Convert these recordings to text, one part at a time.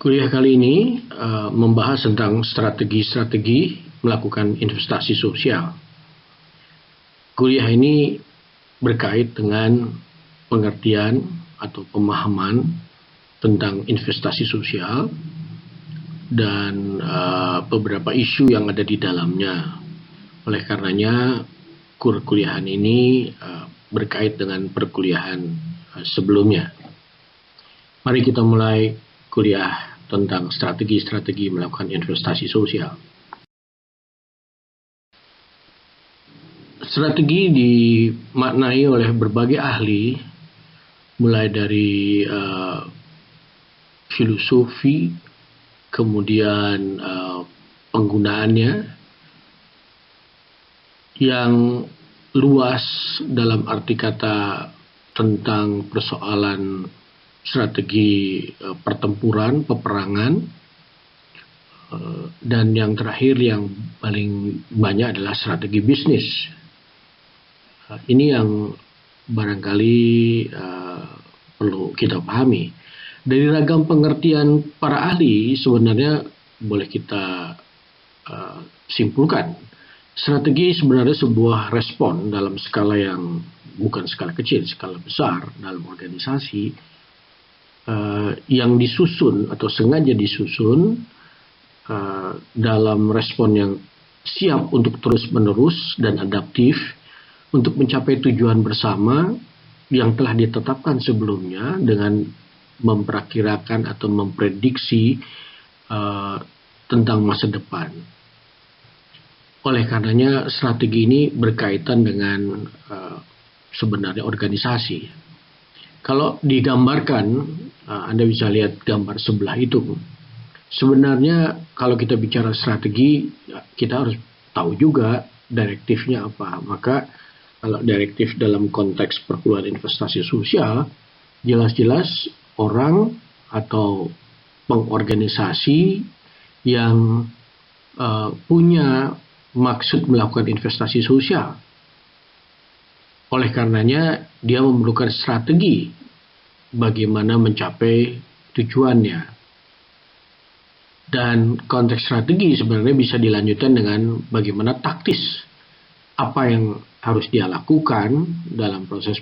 Kuliah kali ini membahas tentang strategi-strategi melakukan investasi sosial. Kuliah ini berkait dengan pengertian atau pemahaman tentang investasi sosial dan beberapa isu yang ada di dalamnya. Oleh karenanya, kuliahan ini berkait dengan perkuliahan sebelumnya. Mari kita mulai kuliah tentang strategi-strategi melakukan investasi sosial. Strategi dimaknai oleh berbagai ahli, mulai dari filosofi, kemudian penggunaannya yang luas dalam arti kata tentang persoalan strategi pertempuran, peperangan, dan yang terakhir yang paling banyak adalah strategi bisnis. Ini yang barangkali perlu kita pahami. Dari ragam pengertian para ahli sebenarnya boleh kita simpulkan. Strategi sebenarnya sebuah respon dalam skala yang bukan skala kecil, skala besar dalam organisasi yang disusun atau sengaja disusun dalam respon yang siap untuk terus-menerus dan adaptif untuk mencapai tujuan bersama yang telah ditetapkan sebelumnya dengan memperkirakan atau memprediksi tentang masa depan. Oleh karenanya strategi ini berkaitan dengan sebenarnya organisasi. Kalau digambarkan, Anda bisa lihat gambar sebelah itu. Sebenarnya kalau kita bicara strategi, kita harus tahu juga direktifnya apa. Maka kalau direktif dalam konteks perkuliahan investasi sosial, jelas-jelas orang atau pengorganisasi yang punya maksud melakukan investasi sosial. Oleh karenanya, dia memerlukan strategi bagaimana mencapai tujuannya. Dan konteks strategi sebenarnya bisa dilanjutkan dengan bagaimana taktis. Apa yang harus dia lakukan dalam proses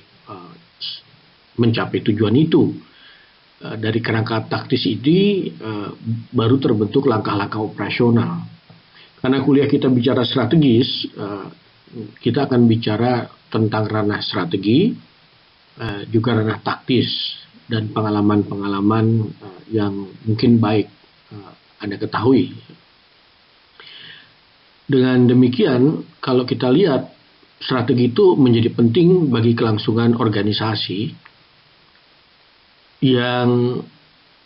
mencapai tujuan itu. Dari kerangka taktis ini baru terbentuk langkah-langkah operasional. Karena kuliah kita bicara strategis, kita akan bicara tentang ranah strategi, juga ranah taktis, dan pengalaman-pengalaman yang mungkin baik Anda ketahui. Dengan demikian, kalau kita lihat, strategi itu menjadi penting bagi kelangsungan organisasi yang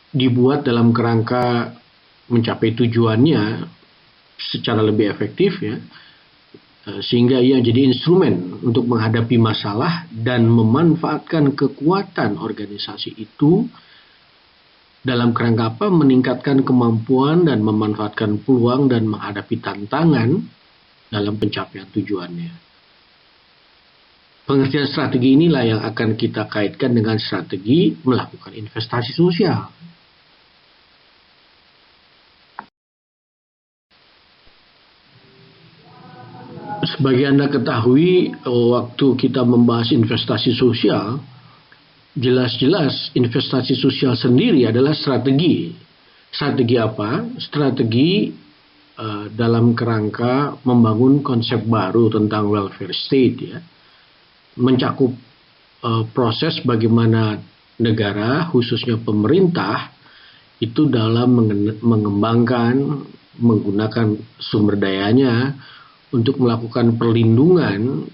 dibuat dalam kerangka mencapai tujuannya secara lebih efektif, ya, sehingga ia jadi instrumen untuk menghadapi masalah dan memanfaatkan kekuatan organisasi itu dalam kerangka apa? Meningkatkan kemampuan dan memanfaatkan peluang dan menghadapi tantangan dalam pencapaian tujuannya. Pengertian strategi inilah yang akan kita kaitkan dengan strategi melakukan investasi sosial. Sebagai Anda ketahui, waktu kita membahas investasi sosial, jelas-jelas investasi sosial sendiri adalah strategi. Strategi apa? Strategi dalam kerangka membangun konsep baru tentang welfare state, ya. Mencakup proses bagaimana negara, khususnya pemerintah, itu dalam mengembangkan, menggunakan sumber dayanya untuk melakukan perlindungan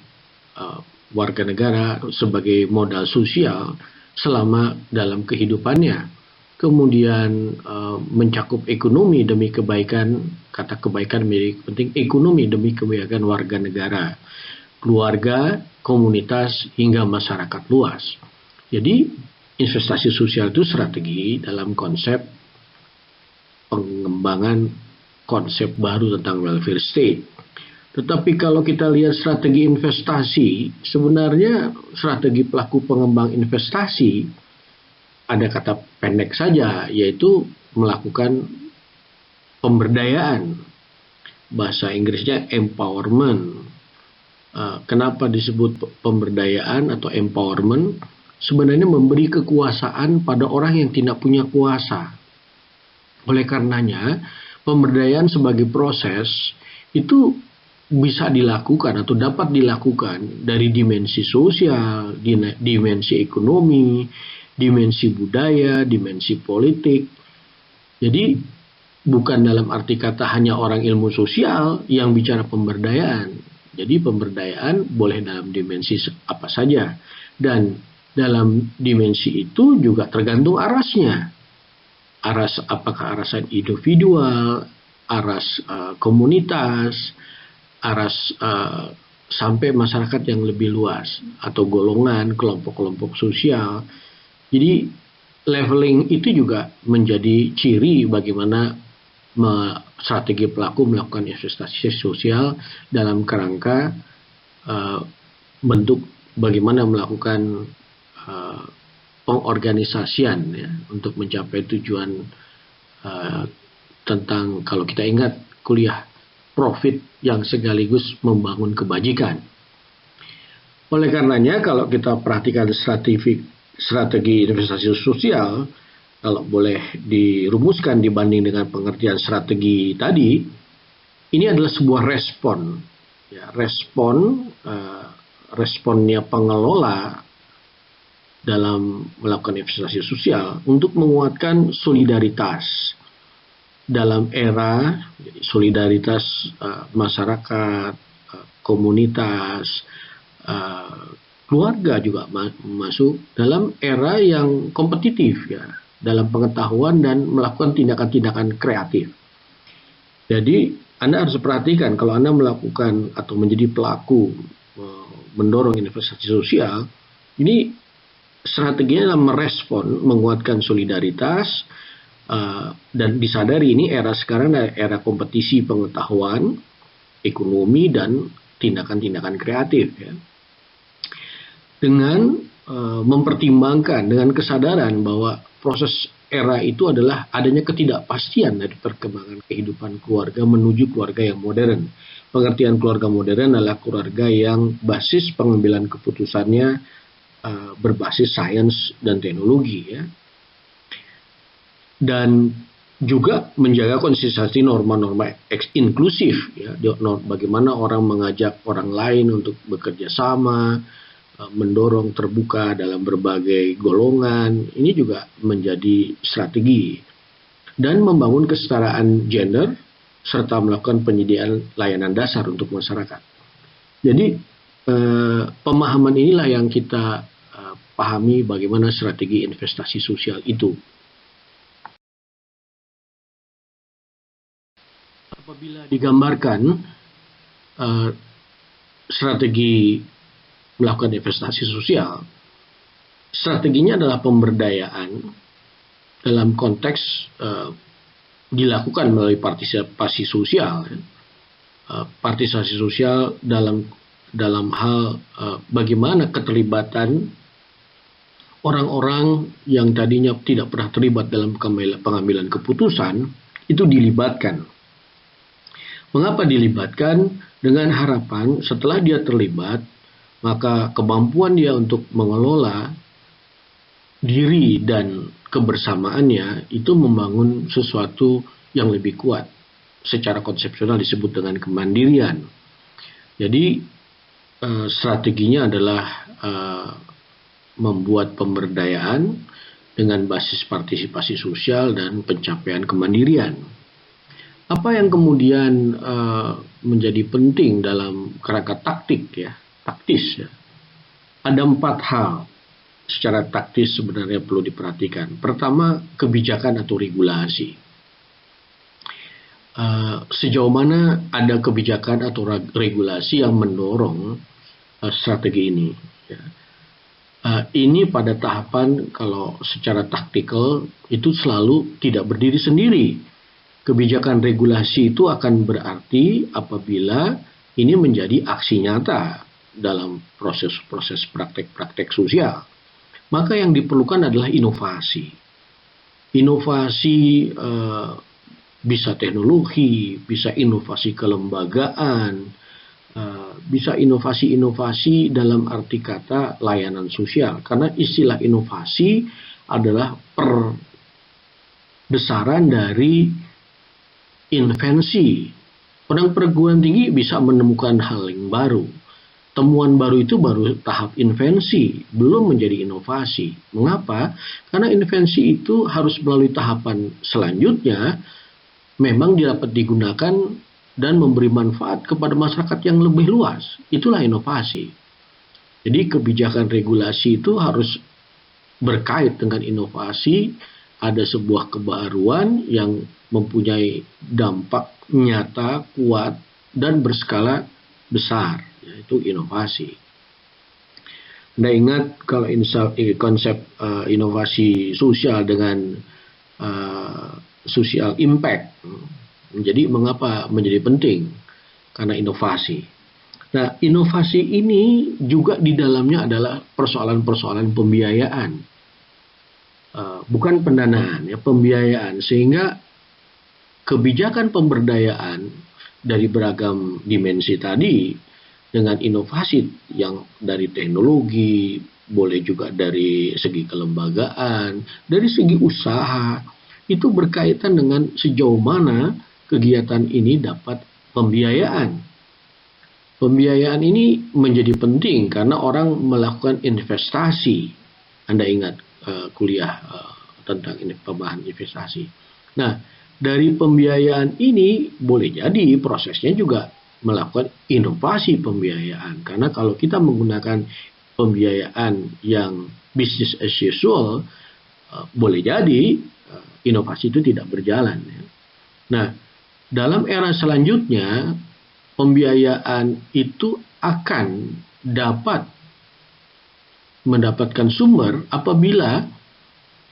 warga negara sebagai modal sosial selama dalam kehidupannya. Kemudian mencakup ekonomi demi kebaikan, kata kebaikan menjadi penting, ekonomi demi kebaikan warga negara, keluarga, komunitas, hingga masyarakat luas. Jadi investasi sosial itu strategi dalam konsep pengembangan konsep baru tentang welfare state. Tetapi kalau kita lihat strategi investasi, sebenarnya strategi pelaku pengembang investasi ada kata pendek saja, yaitu melakukan pemberdayaan. Bahasa Inggrisnya empowerment. Kenapa disebut pemberdayaan atau empowerment? Sebenarnya memberi kekuasaan pada orang yang tidak punya kuasa. Oleh karenanya, pemberdayaan sebagai proses itu bisa dilakukan atau dapat dilakukan dari dimensi sosial, dimensi ekonomi, dimensi budaya, dimensi politik. Jadi bukan dalam arti kata hanya orang ilmu sosial yang bicara pemberdayaan. Jadi pemberdayaan boleh dalam dimensi apa saja. Dan dalam dimensi itu juga tergantung arasnya. Apakah arasan individual, aras komunitas, aras sampai masyarakat yang lebih luas, atau golongan, kelompok-kelompok sosial. Jadi leveling itu juga menjadi ciri bagaimana strategi pelaku melakukan investasi sosial dalam kerangka bentuk bagaimana melakukan pengorganisasian ya, untuk mencapai tujuan tentang, kalau kita ingat kuliah, profit yang sekaligus membangun kebajikan. Oleh karenanya kalau kita perhatikan strategi investasi sosial, kalau boleh dirumuskan dibanding dengan pengertian strategi tadi, ini adalah sebuah respon. Ya, responnya pengelola dalam melakukan investasi sosial untuk menguatkan solidaritas dalam era solidaritas masyarakat, komunitas, keluarga juga masuk dalam era yang kompetitif ya, dalam pengetahuan dan melakukan tindakan-tindakan kreatif. Jadi Anda harus perhatikan kalau Anda melakukan atau menjadi pelaku mendorong investasi sosial, ini strateginya adalah merespon, menguatkan solidaritas, dan disadari ini era sekarang adalah era kompetisi pengetahuan, ekonomi, dan tindakan-tindakan kreatif. Ya. Dengan mempertimbangkan, dengan kesadaran bahwa proses era itu adalah adanya ketidakpastian dari perkembangan kehidupan keluarga menuju keluarga yang modern. Pengertian keluarga modern adalah keluarga yang basis pengambilan keputusannya berbasis sains dan teknologi ya, dan juga menjaga konsistensi norma-norma inklusif ya, bagaimana orang mengajak orang lain untuk bekerja sama, mendorong terbuka dalam berbagai golongan, ini juga menjadi strategi, dan membangun kesetaraan gender serta melakukan penyediaan layanan dasar untuk masyarakat. Jadi pemahaman inilah yang kita pahami bagaimana strategi investasi sosial itu. Apabila digambarkan strategi melakukan investasi sosial, strateginya adalah pemberdayaan dalam konteks dilakukan melalui partisipasi sosial. Partisipasi sosial dalam hal bagaimana keterlibatan orang-orang yang tadinya tidak pernah terlibat dalam pengambilan keputusan itu dilibatkan. Mengapa dilibatkan? Dengan harapan setelah dia terlibat, maka kemampuan dia untuk mengelola diri dan kebersamaannya itu membangun sesuatu yang lebih kuat. Secara konsepsional disebut dengan kemandirian. Jadi strateginya adalah membuat pemberdayaan dengan basis partisipasi sosial dan pencapaian kemandirian. Apa yang kemudian menjadi penting dalam kerangka taktis ya. Ada 4 hal secara taktis sebenarnya perlu diperhatikan. Pertama, kebijakan atau regulasi. Sejauh mana ada kebijakan atau regulasi yang mendorong strategi ini. Ya. Ini pada tahapan kalau secara taktikal itu selalu tidak berdiri sendiri. Kebijakan regulasi itu akan berarti apabila ini menjadi aksi nyata dalam proses-proses praktek-praktek sosial. maka yang diperlukan adalah inovasi. Inovasi bisa teknologi, bisa inovasi kelembagaan, bisa inovasi-inovasi dalam arti kata layanan sosial. Karena istilah inovasi adalah perbesaran dari invensi. Orang perguruan tinggi bisa menemukan hal yang baru. Temuan baru itu baru tahap invensi, belum menjadi inovasi. Mengapa? Karena invensi itu harus melalui tahapan selanjutnya, memang dapat digunakan dan memberi manfaat kepada masyarakat yang lebih luas. Itulah inovasi. Jadi kebijakan regulasi itu harus berkait dengan inovasi, ada sebuah kebaruan yang mempunyai dampak nyata, kuat, dan berskala besar, yaitu inovasi. Anda ingat kalau konsep inovasi sosial dengan social impact, jadi mengapa menjadi penting? Karena inovasi. Nah, inovasi ini juga di dalamnya adalah persoalan-persoalan pembiayaan. Bukan pendanaan, ya, pembiayaan. Sehingga kebijakan pemberdayaan dari beragam dimensi tadi dengan inovasi yang dari teknologi, boleh juga dari segi kelembagaan, dari segi usaha, itu berkaitan dengan sejauh mana kegiatan ini dapat pembiayaan. Pembiayaan ini menjadi penting karena orang melakukan investasi. Anda ingat kuliah tentang pembahasan investasi. Nah, dari pembiayaan ini boleh jadi prosesnya juga melakukan inovasi pembiayaan. Karena kalau kita menggunakan pembiayaan yang business as usual, boleh jadi inovasi itu tidak berjalan. Nah, dalam era selanjutnya, pembiayaan itu akan dapat mendapatkan sumber apabila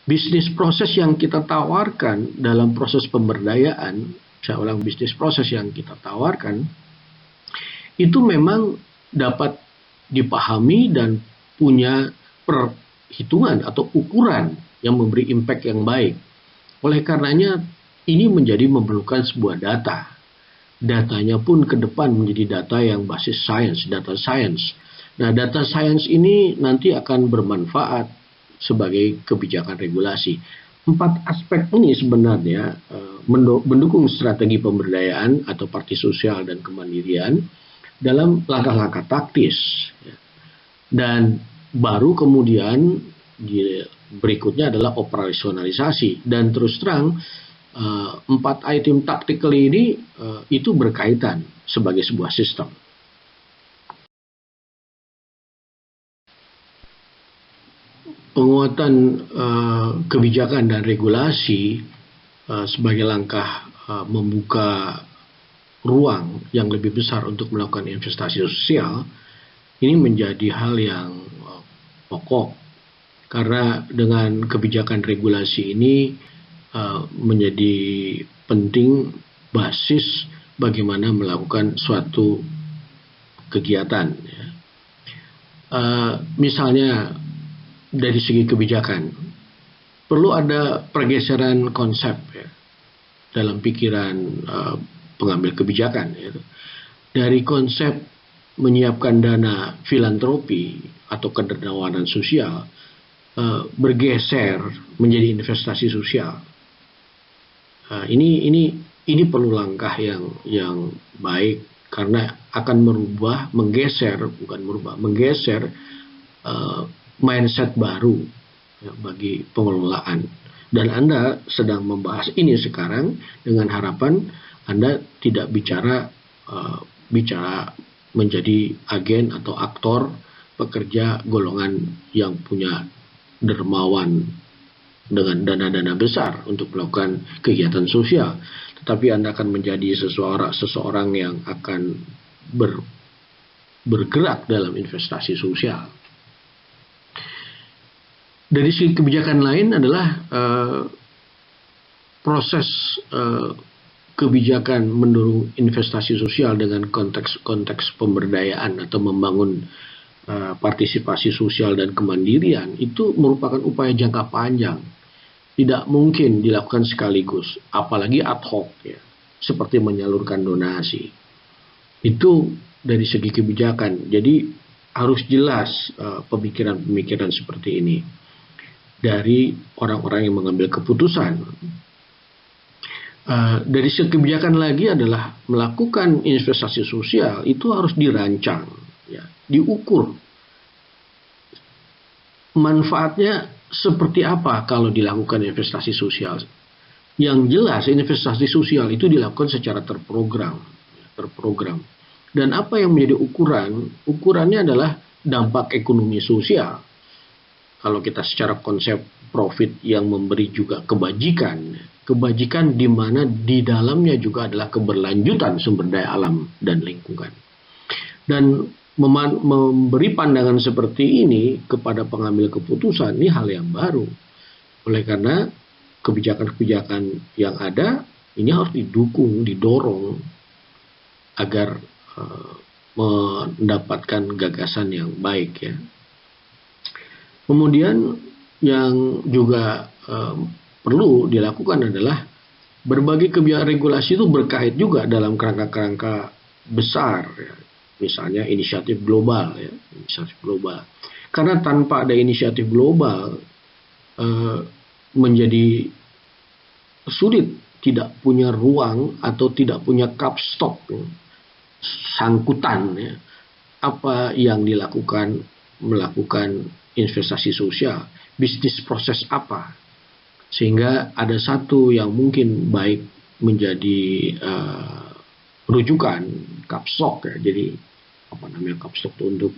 bisnis proses yang kita tawarkan dalam proses pemberdayaan, saya ulang, bisnis proses yang kita tawarkan, itu memang dapat dipahami dan punya perhitungan atau ukuran yang memberi impact yang baik. Oleh karenanya, ini menjadi memerlukan sebuah data. Datanya pun ke depan menjadi data yang basis science, data science. Nah, data science ini nanti akan bermanfaat sebagai kebijakan regulasi. 4 aspek ini sebenarnya mendukung strategi pemberdayaan atau parti sosial dan kemandirian dalam langkah-langkah taktis. Dan baru kemudian berikutnya adalah operasionalisasi. Dan terus terang, 4 item tactical ini itu berkaitan sebagai sebuah sistem. Penguatan kebijakan dan regulasi sebagai langkah membuka ruang yang lebih besar untuk melakukan investasi sosial ini menjadi hal yang pokok, karena dengan kebijakan regulasi ini menjadi penting basis bagaimana melakukan suatu kegiatan. Misalnya dari segi kebijakan, perlu ada pergeseran konsep dalam pikiran pengambil kebijakan. Dari konsep menyiapkan dana filantropi atau kedermawanan sosial bergeser menjadi investasi sosial. Ini perlu langkah yang baik karena akan menggeser mindset baru bagi pengelolaan. Dan Anda sedang membahas ini sekarang dengan harapan Anda tidak bicara menjadi agen atau aktor pekerja golongan yang punya dermawan dengan dana-dana besar untuk melakukan kegiatan sosial, tetapi Anda akan menjadi seseorang yang akan bergerak dalam investasi sosial. Dari segi kebijakan lain adalah proses kebijakan mendorong investasi sosial dengan konteks pemberdayaan atau membangun partisipasi sosial dan kemandirian itu merupakan upaya jangka panjang. Tidak mungkin dilakukan sekaligus, apalagi ad hoc ya, seperti menyalurkan donasi. Itu dari segi kebijakan. Jadi harus jelas pemikiran-pemikiran seperti ini dari orang-orang yang mengambil keputusan. Dari segi kebijakan lagi adalah melakukan investasi sosial itu harus dirancang, ya, diukur manfaatnya seperti apa kalau dilakukan investasi sosial. Yang jelas investasi sosial itu dilakukan secara terprogram. Dan apa yang menjadi ukuran? Ukurannya adalah dampak ekonomi sosial. Kalau kita secara konsep profit yang memberi juga kebajikan di mana di dalamnya juga adalah keberlanjutan sumber daya alam dan lingkungan. Dan memberi pandangan seperti ini kepada pengambil keputusan ini hal yang baru. Oleh karena kebijakan-kebijakan yang ada ini harus didukung, didorong agar mendapatkan gagasan yang baik ya. Kemudian yang juga perlu dilakukan adalah berbagai kebijakan regulasi itu berkait juga dalam kerangka-kerangka besar ya. Misalnya inisiatif global ya, inisiatif global. Karena tanpa ada inisiatif global menjadi sulit, tidak punya ruang atau tidak punya kapstok ya, sangkutan ya, apa yang melakukan investasi sosial, bisnis proses apa, sehingga ada satu yang mungkin baik menjadi rujukan kapstok ya. Jadi apa namanya kapstok itu untuk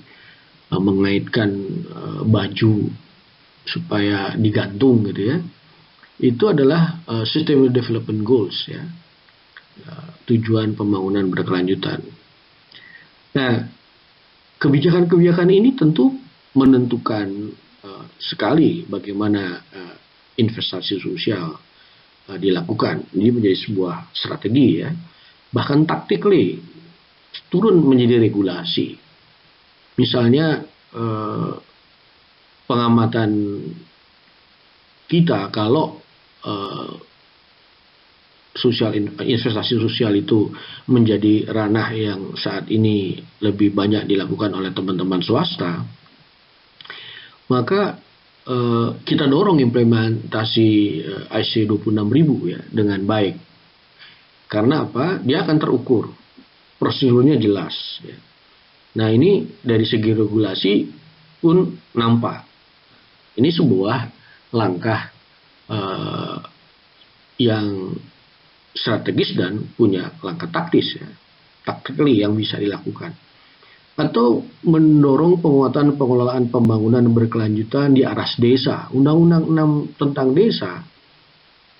mengaitkan baju supaya digantung gitu ya. Itu adalah Sustainable Development Goals ya, tujuan pembangunan berkelanjutan. Nah, kebijakan-kebijakan ini tentu menentukan sekali bagaimana investasi sosial dilakukan. Ini menjadi sebuah strategi ya, bahkan tactically turun menjadi regulasi. Misalnya pengamatan kita kalau investasi sosial itu menjadi ranah yang saat ini lebih banyak dilakukan oleh teman-teman swasta, maka kita dorong implementasi IC 26000 ya dengan baik. Karena apa? Dia akan terukur, prosedurnya jelas. Ya. Nah ini dari segi regulasi pun nampak. Ini sebuah langkah yang strategis dan punya langkah taktis ya, tactically yang bisa dilakukan. Atau mendorong penguatan pengelolaan pembangunan berkelanjutan di aras desa. Undang-Undang 6 tentang desa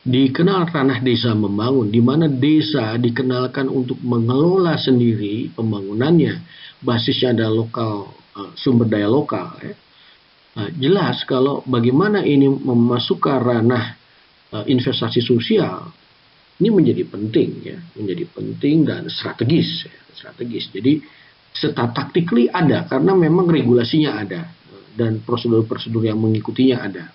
dikenal ranah desa membangun, di mana desa dikenalkan untuk mengelola sendiri pembangunannya, basisnya ada lokal, sumber daya lokal ya. Nah, jelas kalau bagaimana ini memasukkan ranah investasi sosial ini menjadi penting ya, menjadi penting dan strategis ya, strategis. Jadi serta tactically ada karena memang regulasinya ada dan prosedur-prosedur yang mengikutinya ada.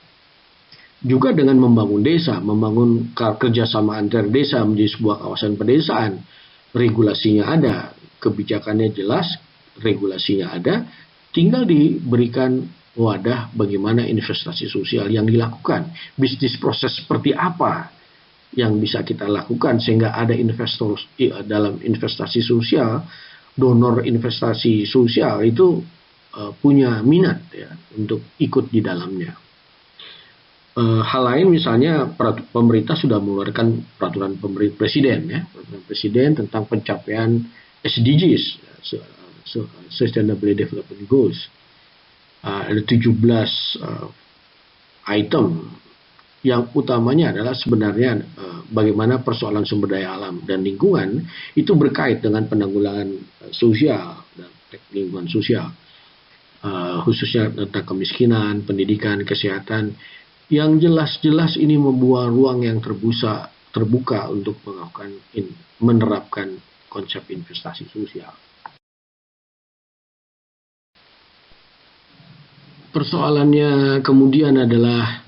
Juga dengan membangun desa, membangun kerjasama antar desa menjadi sebuah kawasan pedesaan, regulasinya ada, kebijakannya jelas, regulasinya ada, tinggal diberikan wadah bagaimana investasi sosial yang dilakukan, bisnis proses seperti apa yang bisa kita lakukan sehingga ada investor dalam investasi sosial, donor investasi sosial itu punya minat ya untuk ikut di dalamnya. Hal lain misalnya pemerintah sudah mengeluarkan peraturan presiden ya, peraturan presiden tentang pencapaian SDGs, Sustainable Development Goals. Ada 17 item yang utamanya adalah sebenarnya bagaimana persoalan sumber daya alam dan lingkungan itu berkait dengan penanggulangan sosial dan lingkungan sosial, khususnya tentang kemiskinan, pendidikan, kesehatan, yang jelas-jelas ini membuat ruang yang terbuka untuk menerapkan konsep investasi sosial. Persoalannya kemudian adalah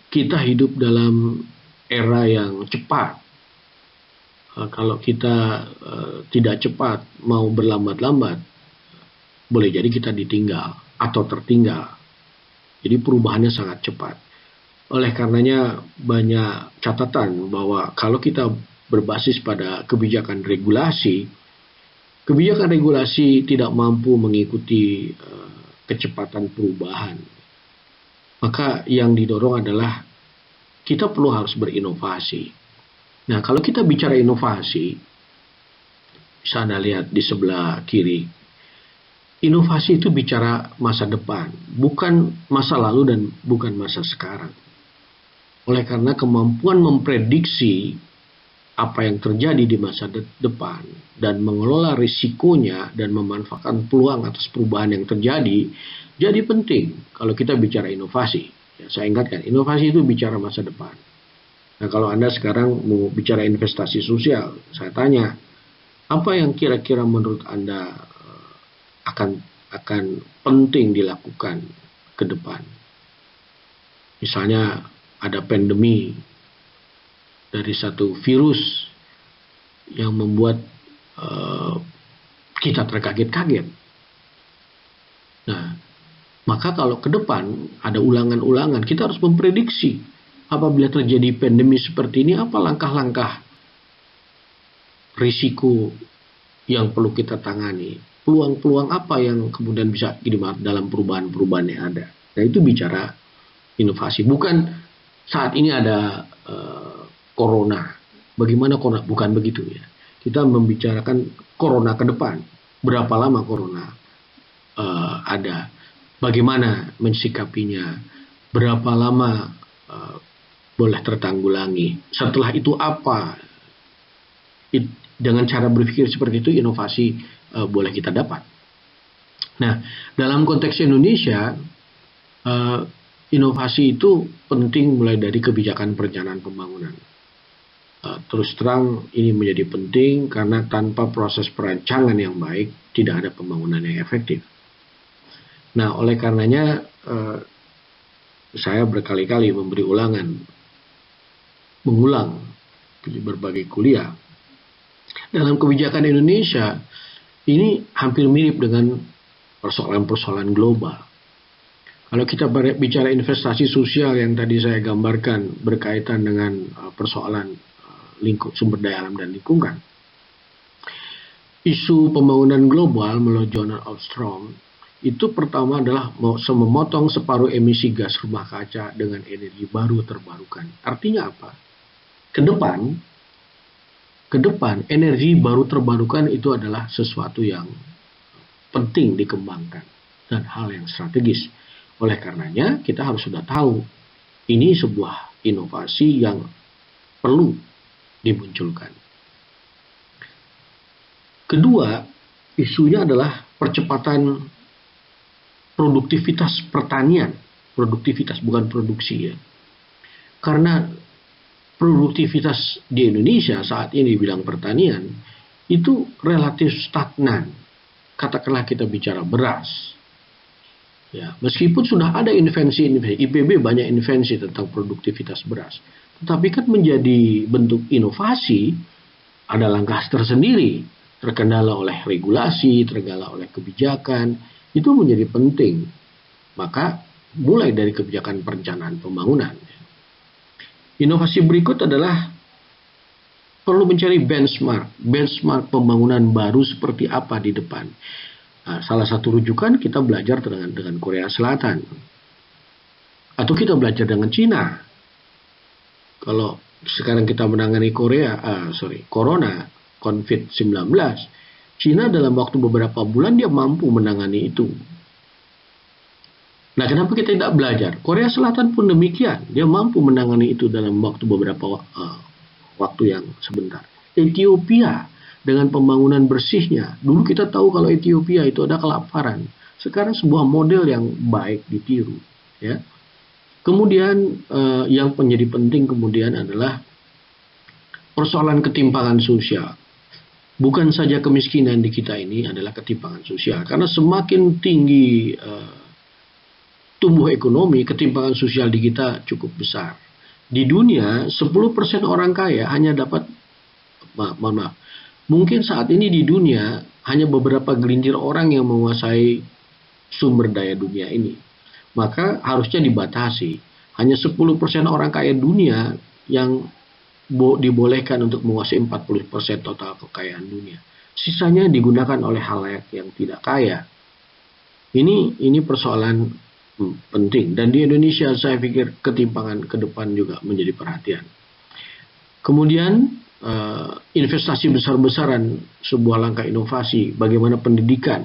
kita hidup dalam era yang cepat. Kalau kita tidak cepat, mau berlambat-lambat, boleh jadi kita ditinggal atau tertinggal. Jadi perubahannya sangat cepat. Oleh karenanya banyak catatan bahwa kalau kita berbasis pada kebijakan regulasi tidak mampu mengikuti kecepatan perubahan. Maka yang didorong adalah kita perlu harus berinovasi. Nah, kalau kita bicara inovasi, bisa Anda lihat di sebelah kiri. Inovasi itu bicara masa depan, bukan masa lalu dan bukan masa sekarang. Oleh karena kemampuan memprediksi apa yang terjadi di masa depan dan mengelola risikonya dan memanfaatkan peluang atas perubahan yang terjadi, jadi penting kalau kita bicara inovasi. Ya, saya ingatkan, inovasi itu bicara masa depan. Nah, kalau Anda sekarang mau bicara investasi sosial, saya tanya, apa yang kira-kira menurut Anda akan penting dilakukan ke depan? Misalnya ada pandemi dari satu virus yang membuat kita terkaget-kaget. Nah, maka kalau ke depan ada ulangan-ulangan, kita harus memprediksi apabila terjadi pandemi seperti ini, apa langkah-langkah risiko yang perlu kita tangani, peluang-peluang apa yang kemudian bisa dalam perubahan-perubahan yang ada. Nah, itu bicara inovasi. Bukan saat ini ada corona. Bagaimana corona? Bukan begitu ya. Kita membicarakan corona ke depan. Berapa lama corona ada? Bagaimana mensikapinya? Berapa lama boleh tertanggulangi? Setelah itu apa? Dengan cara berpikir seperti itu, inovasi boleh kita dapat. Nah, dalam konteks Indonesia, inovasi itu penting mulai dari kebijakan perencanaan pembangunan. Terus terang ini menjadi penting karena tanpa proses perancangan yang baik tidak ada pembangunan yang efektif. Nah, oleh karenanya saya berkali-kali mengulang di berbagai kuliah. Dalam kebijakan Indonesia ini hampir mirip dengan persoalan-persoalan global. Kalau kita bicara investasi sosial yang tadi saya gambarkan berkaitan dengan persoalan sumber daya alam dan lingkungan. Isu pembangunan global menurut John Armstrong itu pertama adalah memotong separuh emisi gas rumah kaca dengan energi baru terbarukan. Artinya apa? Ke depan energi baru terbarukan itu adalah sesuatu yang penting dikembangkan dan hal yang strategis. Oleh karenanya kita harus sudah tahu ini sebuah inovasi yang perlu dimunculkan. Kedua, isunya adalah percepatan produktivitas pertanian. Produktivitas bukan produksi ya. Karena produktivitas di Indonesia saat ini di bidang pertanian itu relatif stagnan. Katakanlah kita bicara beras. Ya, meskipun sudah ada invensi IPB banyak invensi tentang produktivitas beras. Tetapi kan menjadi bentuk inovasi ada langkah tersendiri, terkendala oleh regulasi, terkendala oleh kebijakan, itu menjadi penting. Maka mulai dari kebijakan perencanaan pembangunan. Inovasi berikut adalah perlu mencari benchmark pembangunan baru seperti apa di depan. Nah, salah satu rujukan kita belajar dengan Korea Selatan. Atau kita belajar dengan Cina. Kalau sekarang kita menangani Corona, COVID-19, Cina dalam waktu beberapa bulan dia mampu menangani itu. Nah, kenapa kita tidak belajar? Korea Selatan pun demikian, dia mampu menangani itu dalam waktu beberapa waktu yang sebentar. Ethiopia dengan pembangunan bersihnya, dulu kita tahu kalau Ethiopia itu ada kelaparan. Sekarang sebuah model yang baik ditiru, ya. Kemudian yang menjadi penting kemudian adalah persoalan ketimpangan sosial. bukan saja kemiskinan di kita ini adalah ketimpangan sosial, karena semakin tinggi tumbuh ekonomi, ketimpangan sosial di kita cukup besar. Di dunia, 10% orang kaya hanya dapat, maaf, mungkin saat ini di dunia hanya beberapa gelintir orang yang menguasai sumber daya dunia ini. Maka harusnya dibatasi. Hanya 10% orang kaya dunia yang dibolehkan untuk menguasai 40% total kekayaan dunia. Sisanya digunakan oleh halayak yang tidak kaya. Ini persoalan penting, dan di Indonesia saya pikir ketimpangan ke depan juga menjadi perhatian. Kemudian investasi besar-besaran, sebuah langkah inovasi, bagaimana pendidikan.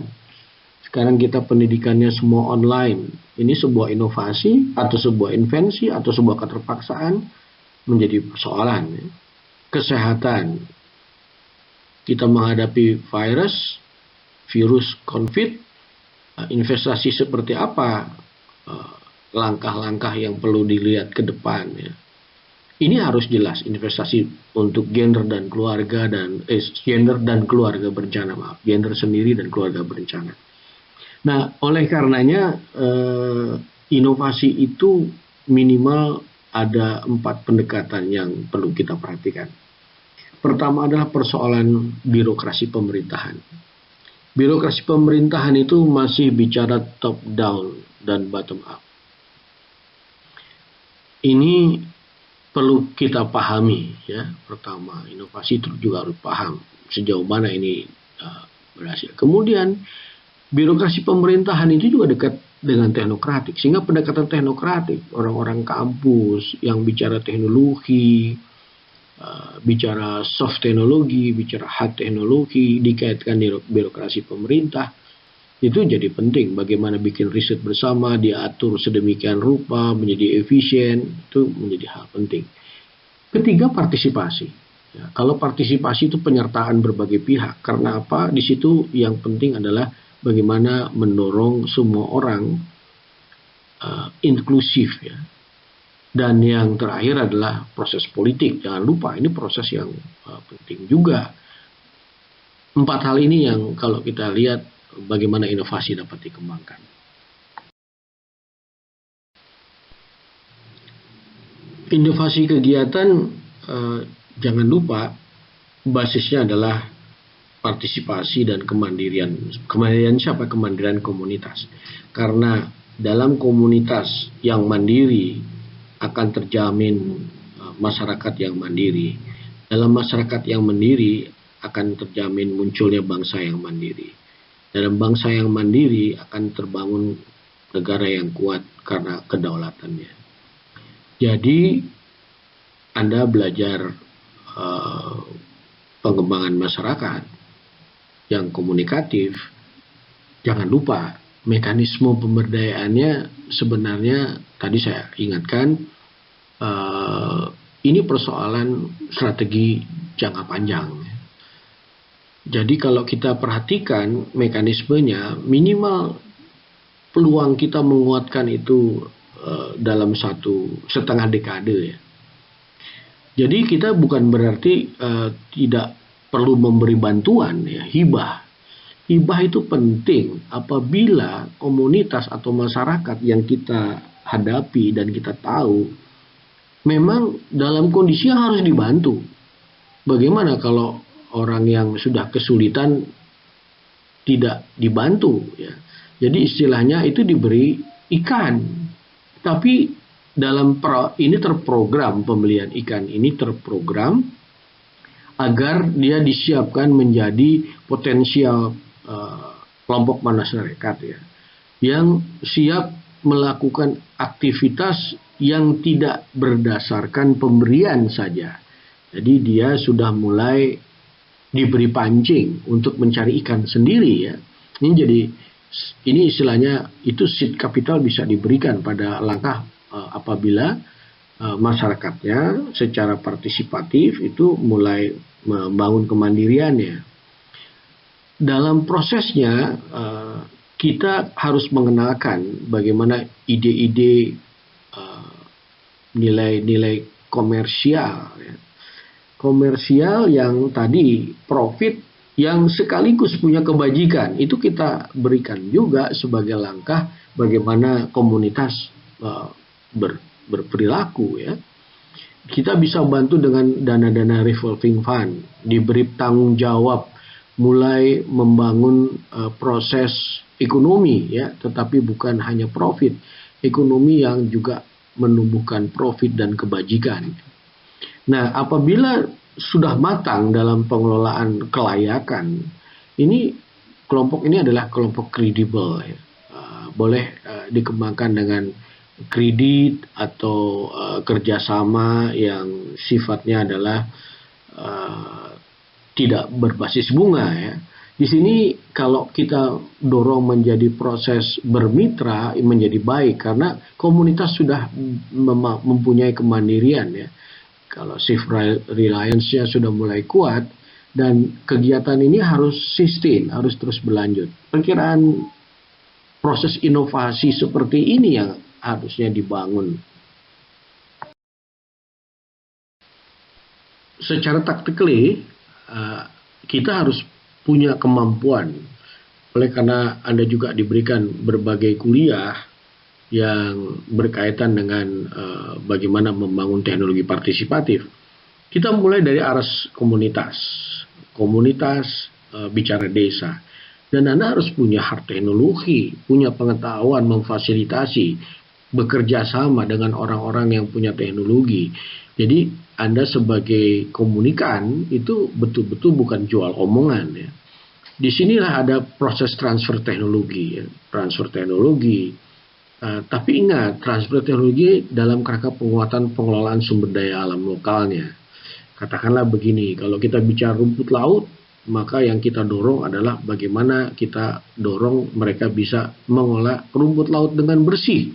Sekarang kita pendidikannya semua online. Ini sebuah inovasi atau sebuah invensi atau sebuah keterpaksaan menjadi persoalan. Kesehatan, kita menghadapi virus COVID, investasi seperti apa, langkah-langkah yang perlu dilihat ke depan. Ini harus jelas, investasi untuk gender dan keluarga berencana, gender sendiri dan keluarga berencana. Nah, oleh karenanya inovasi itu minimal ada 4 pendekatan yang perlu kita perhatikan. Pertama adalah persoalan birokrasi pemerintahan. Birokrasi pemerintahan itu masih bicara top down dan bottom up. Ini perlu kita pahami, ya. Pertama, inovasi itu juga harus paham sejauh mana ini berhasil. Kemudian birokrasi pemerintahan itu juga dekat dengan teknokratik, sehingga pendekatan teknokratik, orang-orang kampus yang bicara teknologi, bicara soft teknologi, bicara hard teknologi, dikaitkan di birokrasi pemerintah, itu jadi penting. Bagaimana bikin riset bersama, diatur sedemikian rupa, menjadi efisien, itu menjadi hal penting. Ketiga, partisipasi. Ya, kalau partisipasi itu penyertaan berbagai pihak. Karena apa? Di situ yang penting adalah bagaimana mendorong semua orang inklusif, ya. Dan yang terakhir adalah proses politik. Jangan lupa, ini proses yang penting juga. 4 hal ini yang kalau kita lihat bagaimana inovasi dapat dikembangkan. Inovasi kegiatan, jangan lupa basisnya adalah partisipasi dan kemandirian. Kemandirian siapa? Kemandirian komunitas. Karena dalam komunitas yang mandiri akan terjamin masyarakat yang mandiri. Dalam masyarakat yang mandiri akan terjamin munculnya bangsa yang mandiri. Dalam bangsa yang mandiri akan terbangun negara yang kuat karena kedaulatannya. Jadi Anda belajar pengembangan masyarakat yang komunikatif, jangan lupa mekanisme pemberdayaannya sebenarnya tadi saya ingatkan, ini persoalan strategi jangka panjang. Jadi kalau kita perhatikan mekanismenya, minimal peluang kita menguatkan itu dalam 1,5 dekade, ya. Jadi kita bukan berarti tidak perlu memberi bantuan, ya, hibah. Hibah itu penting apabila komunitas atau masyarakat yang kita hadapi dan kita tahu memang dalam kondisi yang harus dibantu. Bagaimana kalau orang yang sudah kesulitan tidak dibantu, ya. Jadi istilahnya itu diberi ikan, tapi ini terprogram, pembelian ikan ini terprogram agar dia disiapkan menjadi potensial kelompok masyarakat, ya, yang siap melakukan aktivitas yang tidak berdasarkan pemberian saja. Jadi dia sudah mulai diberi pancing untuk mencari ikan sendiri, ya. Ini istilahnya itu seed capital bisa diberikan pada langkah apabila masyarakatnya secara partisipatif itu mulai membangun kemandiriannya. Dalam prosesnya kita harus mengenalkan bagaimana ide-ide nilai-nilai komersial, ya. Komersial yang tadi profit yang sekaligus punya kebajikan, itu kita berikan juga sebagai langkah bagaimana komunitas berperilaku ya. Kita bisa bantu dengan dana-dana revolving fund, diberi tanggung jawab mulai membangun proses ekonomi ya, tetapi bukan hanya profit, ekonomi yang juga menumbuhkan profit dan kebajikan. Nah, apabila sudah matang dalam pengelolaan kelayakan, ini kelompok ini adalah kelompok kredibel ya. Boleh dikembangkan dengan kredit atau kerjasama yang sifatnya adalah tidak berbasis bunga ya. Di sini kalau kita dorong menjadi proses bermitra menjadi baik karena komunitas sudah mempunyai kemandirian ya. Kalau self-reliance-nya sudah mulai kuat dan kegiatan ini harus sustain, harus terus berlanjut. Perkiraan proses inovasi seperti ini yang harusnya dibangun. Secara taktikly, kita harus punya kemampuan. Oleh karena Anda juga diberikan berbagai kuliah yang berkaitan dengan bagaimana membangun teknologi partisipatif. Kita mulai dari aras komunitas bicara desa. Dan Anda harus punya hard teknologi, punya pengetahuan memfasilitasi, bekerja sama dengan orang-orang yang punya teknologi. Jadi Anda sebagai komunikan itu betul-betul bukan jual omongan ya. Disinilah ada proses transfer teknologi ya. Transfer teknologi. Tapi ingat, transfer teknologi dalam kerangka penguatan pengelolaan sumber daya alam lokalnya. Katakanlah begini, kalau kita bicara rumput laut, maka yang kita dorong adalah bagaimana kita dorong mereka bisa mengolah rumput laut dengan bersih.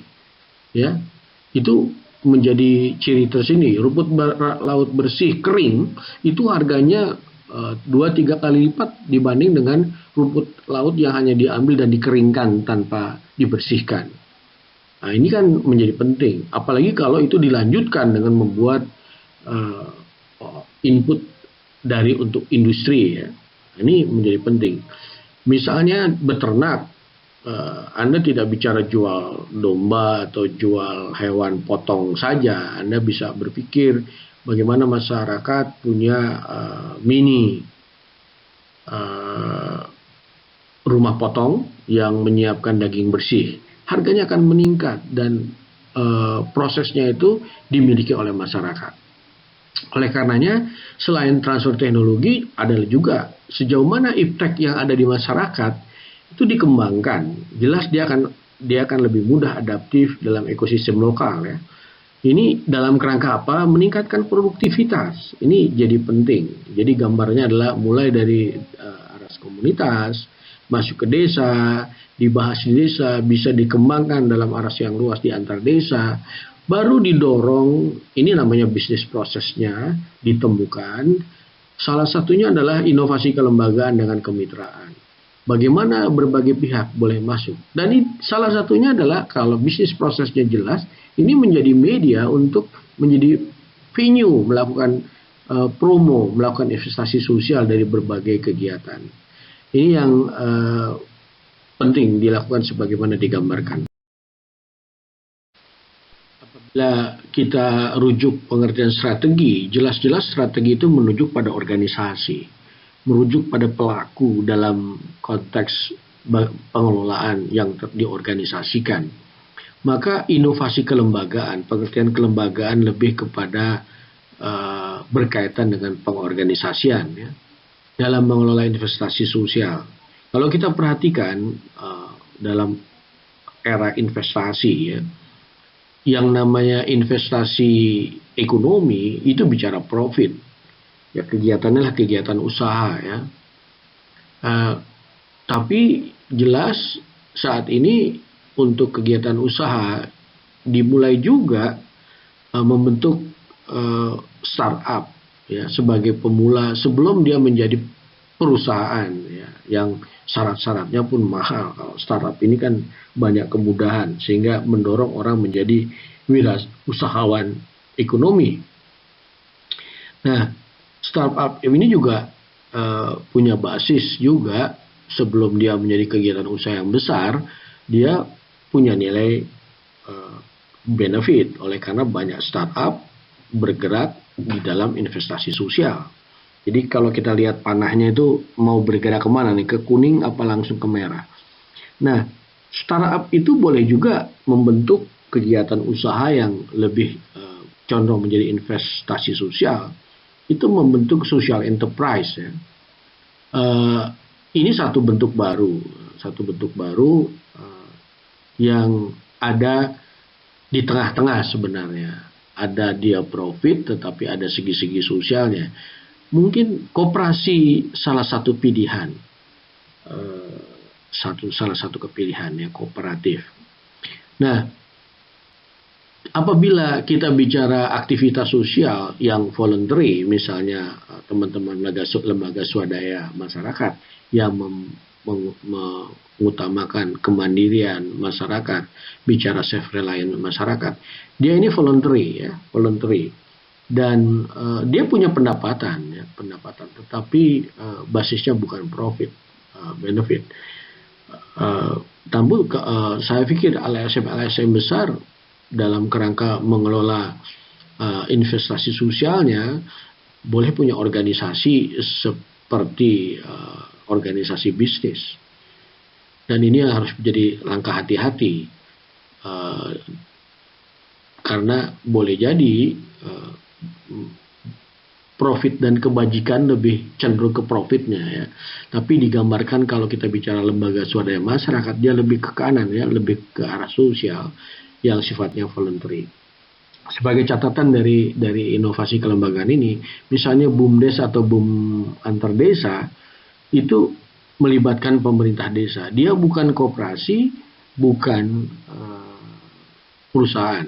Ya, itu menjadi ciri tersendiri. Rumput laut bersih kering itu harganya 2-3 kali lipat dibanding dengan rumput laut yang hanya diambil dan dikeringkan tanpa dibersihkan. Nah, ini kan menjadi penting, apalagi kalau itu dilanjutkan dengan membuat input untuk industri ya. Ini menjadi penting. Misalnya beternak, Anda tidak bicara jual domba atau jual hewan potong saja. Anda bisa berpikir bagaimana masyarakat punya mini rumah potong yang menyiapkan daging bersih. Harganya akan meningkat dan prosesnya itu dimiliki oleh masyarakat. Oleh karenanya, selain transfer teknologi, adalah juga sejauh mana impact yang ada di masyarakat itu dikembangkan. Jelas dia akan lebih mudah adaptif dalam ekosistem lokal ya. Ini dalam kerangka apa? Meningkatkan produktivitas. Ini jadi penting. Jadi gambarnya adalah mulai dari aras komunitas, masuk ke desa, dibahas di desa, bisa dikembangkan dalam aras yang luas di antar desa. Baru didorong, ini namanya bisnis prosesnya, ditemukan. Salah satunya adalah inovasi kelembagaan dengan kemitraan. Bagaimana berbagai pihak boleh masuk. Dan salah satunya adalah kalau bisnis prosesnya jelas, ini menjadi media untuk menjadi venue, melakukan promo, melakukan investasi sosial dari berbagai kegiatan. Ini yang penting dilakukan sebagaimana digambarkan. Apabila kita rujuk pengertian strategi, jelas-jelas strategi itu menuju pada organisasi, merujuk pada pelaku dalam konteks pengelolaan yang diorganisasikan. Maka inovasi kelembagaan, pengertian kelembagaan lebih kepada berkaitan dengan pengorganisasian ya, dalam mengelola investasi sosial. Kalau kita perhatikan dalam era investasi ya, yang namanya investasi ekonomi itu bicara profit. Ya, kegiatannya lah kegiatan usaha ya. Tapi jelas saat ini untuk kegiatan usaha dimulai juga membentuk startup ya sebagai pemula sebelum dia menjadi perusahaan ya, yang syarat-syaratnya pun mahal. Kalau startup ini kan banyak kemudahan sehingga mendorong orang menjadi wirausahawan ekonomi. Nah, startup ini juga punya basis juga. Sebelum dia menjadi kegiatan usaha yang besar, dia punya nilai benefit oleh karena banyak startup bergerak di dalam investasi sosial. Jadi kalau kita lihat panahnya itu mau bergerak kemana nih, ke kuning apa langsung ke merah. Nah, startup itu boleh juga membentuk kegiatan usaha yang lebih condong menjadi investasi sosial. Itu membentuk social enterprise ya. Ini satu bentuk baru yang ada di tengah-tengah sebenarnya. Ada dia profit, tetapi ada segi-segi sosialnya. Mungkin koperasi salah satu pilihan, salah satu kepilihan ya, kooperatif. Nah, apabila kita bicara aktivitas sosial yang voluntary, misalnya teman-teman lembaga swadaya masyarakat yang mengutamakan kemandirian masyarakat, bicara self-reliant masyarakat, dia ini voluntary ya, voluntary. Dan dia punya pendapatan, tetapi basisnya bukan profit, benefit. Saya pikir LSM besar dalam kerangka mengelola investasi sosialnya boleh punya organisasi seperti organisasi bisnis. Dan ini harus menjadi langkah hati-hati karena boleh jadi profit dan kebajikan lebih cenderung ke profitnya ya. Tapi digambarkan kalau kita bicara lembaga swadaya masyarakat, dia lebih ke kanan ya, lebih ke arah sosial yang sifatnya voluntary. Sebagai catatan dari inovasi kelembagaan ini, misalnya BUMDes atau BUM antar desa itu melibatkan pemerintah desa. Dia bukan koperasi, bukan perusahaan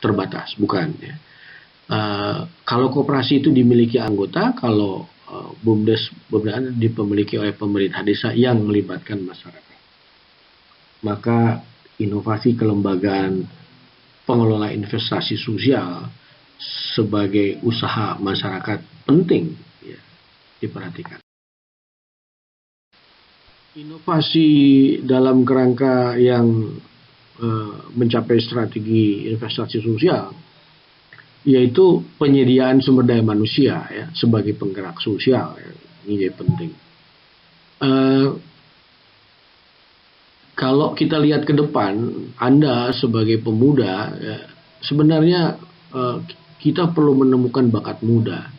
terbatas, bukan ya. Kalau koperasi itu dimiliki anggota, kalau BUMDes dimiliki oleh pemerintah desa yang melibatkan masyarakat. Maka inovasi kelembagaan pengelola investasi sosial sebagai usaha masyarakat penting ya, diperhatikan. Inovasi dalam kerangka yang mencapai strategi investasi sosial yaitu penyediaan sumber daya manusia ya, sebagai penggerak sosial ya, ini jadi penting. Kalau kita lihat ke depan, Anda sebagai pemuda ya, sebenarnya kita perlu menemukan bakat muda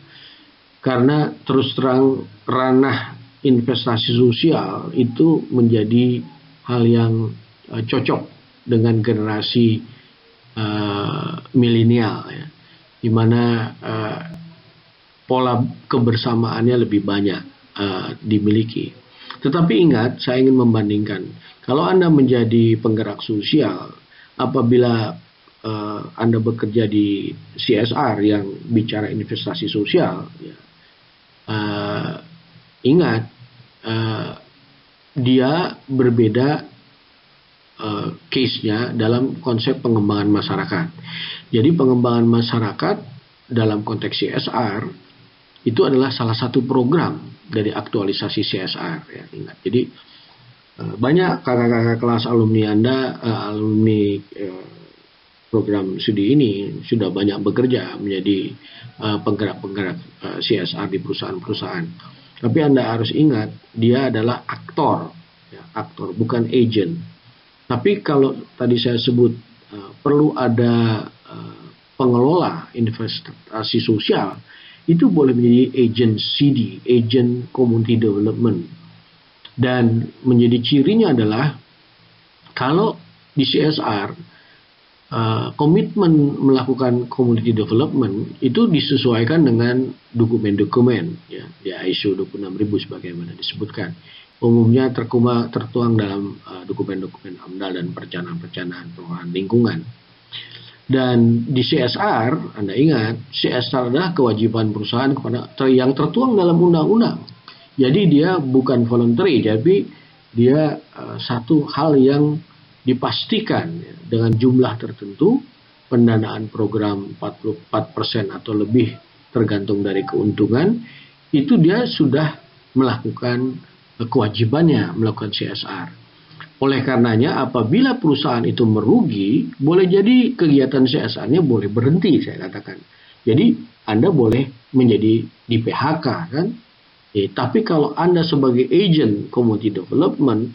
karena terus terang ranah investasi sosial itu menjadi hal yang cocok dengan generasi milenial ya, di mana pola kebersamaannya lebih banyak dimiliki. Tetapi ingat, saya ingin membandingkan, kalau Anda menjadi penggerak sosial, apabila Anda bekerja di CSR yang bicara investasi sosial, ya, ingat, dia berbeda case-nya dalam konsep pengembangan masyarakat. Jadi pengembangan masyarakat dalam konteks CSR itu adalah salah satu program dari aktualisasi CSR ya, ingat. Jadi banyak kakak-kakak kelas alumni Anda, alumni program studi ini sudah banyak bekerja menjadi penggerak-penggerak CSR di perusahaan-perusahaan. Tapi Anda harus ingat, dia adalah aktor, ya, aktor bukan agent. Tapi kalau tadi saya sebut perlu ada pengelola investasi sosial, itu boleh menjadi agent CD, agent community development. Dan menjadi cirinya adalah kalau di CSR komitmen melakukan community development itu disesuaikan dengan dokumen-dokumen ya, di ISO 26000 sebagaimana disebutkan. Umumnya tertuang dalam dokumen-dokumen AMDAL dan perencanaan pengelolaan lingkungan. Dan di CSR, Anda ingat, CSR adalah kewajiban perusahaan yang tertuang dalam undang-undang. Jadi dia bukan voluntary, tapi dia satu hal yang dipastikan ya, dengan jumlah tertentu, pendanaan program 44% atau lebih tergantung dari keuntungan, itu dia sudah melakukan kewajibannya melakukan CSR. Oleh karenanya apabila perusahaan itu merugi, boleh jadi kegiatan CSR-nya boleh berhenti, saya katakan. Jadi Anda boleh menjadi di PHK kan. Tapi kalau Anda sebagai agent community development,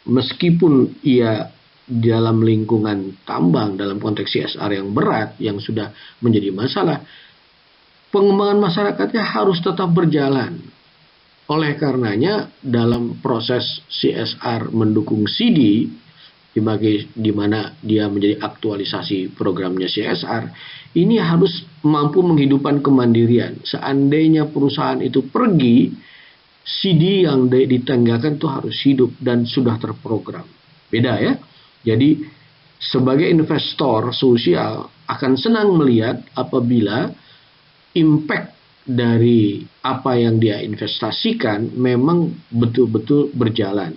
meskipun ia dalam lingkungan tambang, dalam konteks CSR yang berat, yang sudah menjadi masalah, pengembangan masyarakatnya harus tetap berjalan. Oleh karenanya dalam proses CSR mendukung CD, di mana dia menjadi aktualisasi programnya CSR, ini harus mampu menghidupkan kemandirian. Seandainya perusahaan itu pergi, CD yang ditanggalkan itu harus hidup dan sudah terprogram. Beda ya. Jadi sebagai investor sosial akan senang melihat apabila impact dari apa yang dia investasikan memang betul-betul berjalan.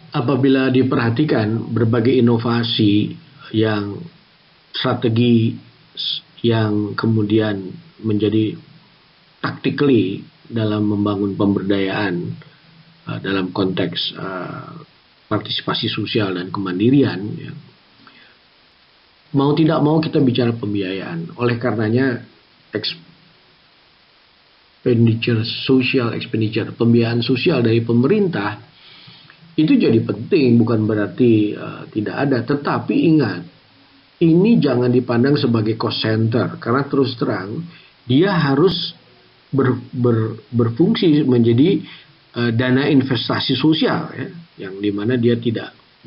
Apabila diperhatikan berbagai inovasi yang strategi yang kemudian menjadi tactically dalam membangun pemberdayaan dalam konteks partisipasi sosial dan kemandirian, ya, mau tidak mau kita bicara pembiayaan. Oleh karenanya pembiayaan sosial dari pemerintah itu jadi penting, bukan berarti tidak ada. Tetapi ingat, ini jangan dipandang sebagai cost center, karena terus terang dia harus berfungsi menjadi dana investasi sosial, ya, yang dimana dia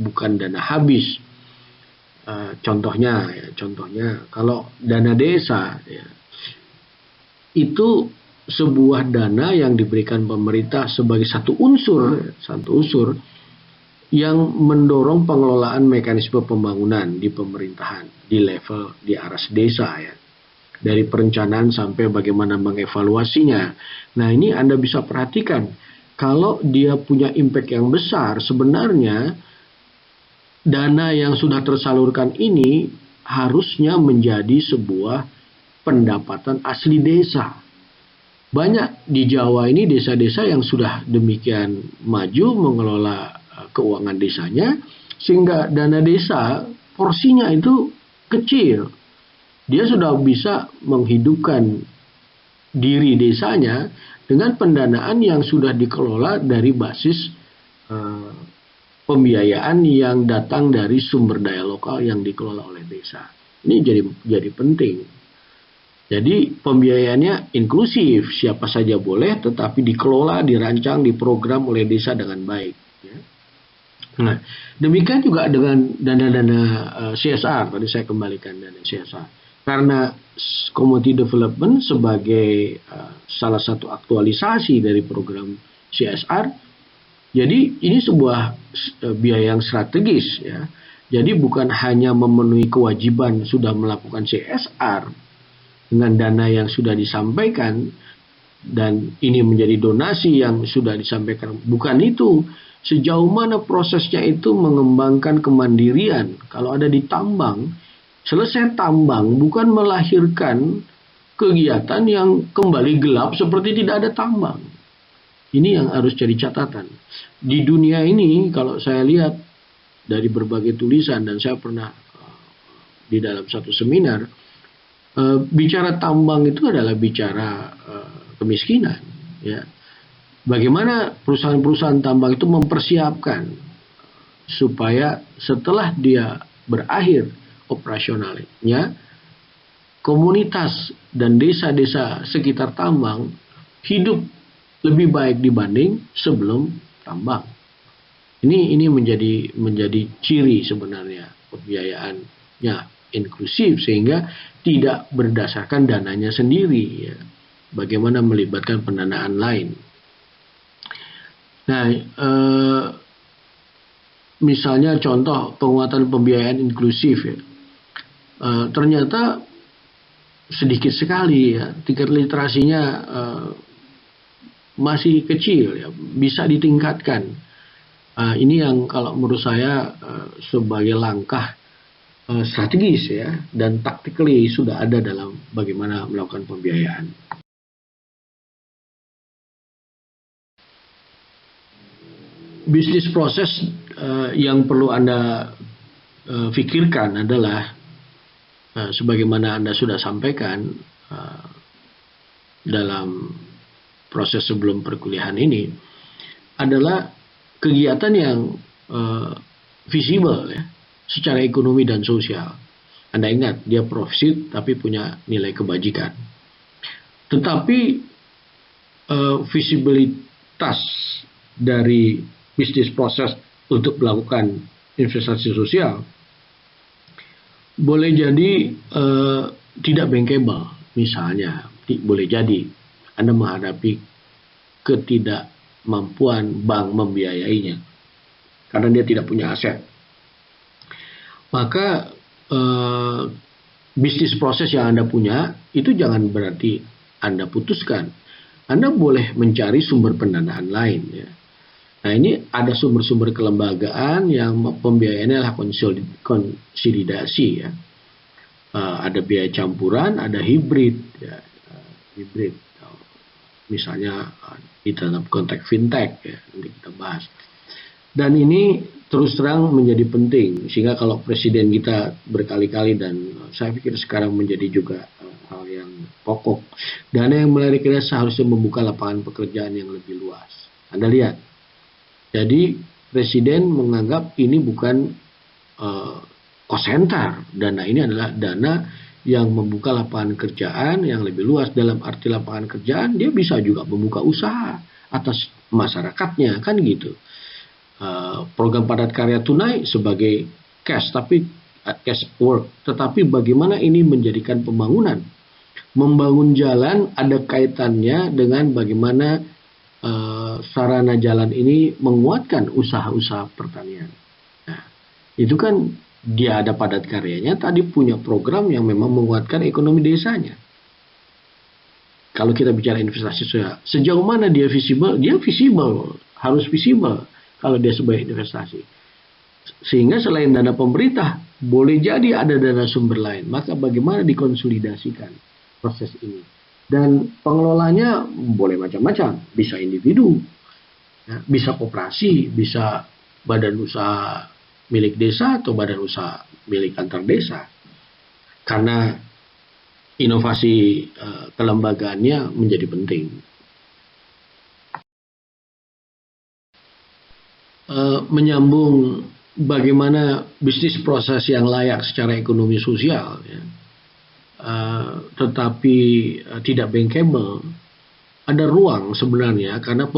bukan dana habis. Contohnya kalau dana desa, ya, itu sebuah dana yang diberikan pemerintah sebagai satu unsur yang mendorong pengelolaan mekanisme pembangunan di pemerintahan di level di aras desa, ya, dari perencanaan sampai bagaimana mengevaluasinya. Nah, ini Anda bisa perhatikan, kalau dia punya impact yang besar, sebenarnya dana yang sudah tersalurkan ini harusnya menjadi sebuah pendapatan asli desa. Banyak di Jawa ini desa-desa yang sudah demikian maju mengelola keuangan desanya, sehingga dana desa porsinya itu kecil. Dia sudah bisa menghidupkan diri desanya dengan pendanaan yang sudah dikelola dari basis pembiayaan yang datang dari sumber daya lokal yang dikelola oleh desa. Ini jadi penting. Jadi pembiayaannya inklusif, siapa saja boleh, tetapi dikelola, dirancang, diprogram oleh desa dengan baik. Ya. Nah, demikian juga dengan dana-dana CSR. Tadi saya kembalikan dana CSR. Karena community development sebagai salah satu aktualisasi dari program CSR, jadi ini sebuah biaya yang strategis, ya. Jadi bukan hanya memenuhi kewajiban sudah melakukan CSR dengan dana yang sudah disampaikan dan ini menjadi donasi yang sudah disampaikan. Bukan itu. Sejauh mana prosesnya itu mengembangkan kemandirian. Kalau ada di tambang, selesai tambang bukan melahirkan kegiatan yang kembali gelap seperti tidak ada tambang. Ini yang harus jadi catatan. Di dunia ini, kalau saya lihat dari berbagai tulisan, dan saya pernah di dalam satu seminar, bicara tambang itu adalah bicara kemiskinan. Ya. Bagaimana perusahaan-perusahaan tambang itu mempersiapkan supaya setelah dia berakhir operasionalnya, komunitas dan desa-desa sekitar tambang hidup lebih baik dibanding sebelum tambang. Ini menjadi ciri sebenarnya pembiayaannya inklusif, sehingga tidak berdasarkan dananya sendiri, ya. Bagaimana melibatkan pendanaan lain. Nah, misalnya contoh penguatan pembiayaan inklusif, ya. Ternyata sedikit sekali, ya, tingkat literasinya masih kecil, ya, bisa ditingkatkan. Ini yang kalau menurut saya sebagai langkah strategis ya, dan tactically sudah ada dalam bagaimana melakukan pembiayaan. Bisnis proses yang perlu Anda pikirkan adalah sebagaimana Anda sudah sampaikan dalam proses sebelum perkuliahan ini, adalah kegiatan yang visible ya, secara ekonomi dan sosial. Anda ingat, dia profit tapi punya nilai kebajikan. Tetapi visibilitas dari bisnis proses untuk melakukan investasi sosial boleh jadi tidak bankable. Misalnya, boleh jadi Anda menghadapi ketidakmampuan bank membiayainya karena dia tidak punya aset. Maka bisnis proses yang Anda punya itu jangan berarti Anda putuskan. Anda boleh mencari sumber pendanaan lain ya. Nah, ini ada sumber-sumber kelembagaan yang pembiayaannya adalah konsolidasi ya. Ada biaya campuran, ada hibrid ya. Hibrid. Misalnya di dalam konteks fintech ya, nanti kita bahas. Dan ini terus terang menjadi penting, sehingga kalau presiden kita berkali-kali, dan saya pikir sekarang menjadi juga hal yang pokok, dana yang melarikan dana seharusnya membuka lapangan pekerjaan yang lebih luas. Anda lihat, jadi presiden menganggap ini bukan cost center, dana ini adalah dana yang membuka lapangan kerjaan yang lebih luas. Dalam arti lapangan kerjaan, dia bisa juga membuka usaha atas masyarakatnya, kan gitu. Program padat karya tunai sebagai cash work, tetapi bagaimana ini menjadikan pembangunan. Membangun jalan ada kaitannya dengan bagaimana sarana jalan ini menguatkan usaha-usaha pertanian. Nah, itu kan dia ada padat karyanya, tadi punya program yang memang menguatkan ekonomi desanya. Kalau kita bicara investasi sosial, sejauh mana dia visible? Dia visible, harus visible kalau dia sebagai investasi. Sehingga selain dana pemerintah, boleh jadi ada dana sumber lain. Maka bagaimana dikonsolidasikan proses ini? Dan pengelolanya boleh macam-macam. Bisa individu, ya, bisa koperasi, bisa badan usaha milik desa atau badan usaha milik antar desa. Karena inovasi kelembagaannya menjadi penting. Menyambung bagaimana bisnis proses yang layak secara ekonomi sosial ya, tetapi tidak bankable, ada ruang sebenarnya karena